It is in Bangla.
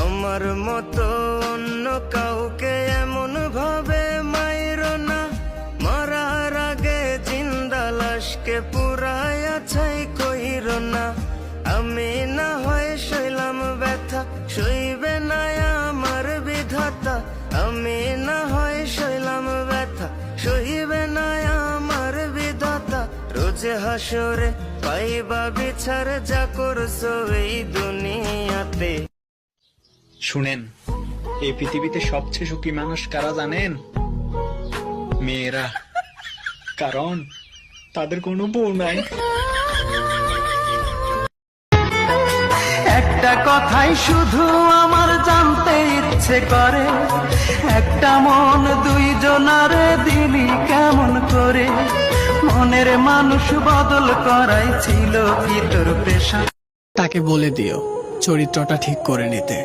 আমার মতো অন্য কাউকে এমন ভাবে মাইরো না, মরার আগে জিন্দা লাশকে পুরায়া ছাই কইরো না। আমি না হয় সইলাম ব্যথা, সইবে না আমার বিধাতা। আমি না হয় সইলাম ব্যথা, সইবে না আমার বিধাতা। রোজে হাসরে পাইবা বিচার, যা করছো এই দুনিয়াতে। শুনেন, এই পৃথিবীতে সবচেয়ে সুখী মানুষ কারা জানেন? মেয়েরা, কারণ তাদের কোনো বউ নাই। একটা কথাই শুধু আমার জানতে ইচ্ছে করে, একটা মন দুইজনারে দিলি কেমন করে? মনের মানুষ বদল করাই ছিল কি তোর পেশা? তাকে বলে দিও চরিত্রটা ঠিক করে নিতে।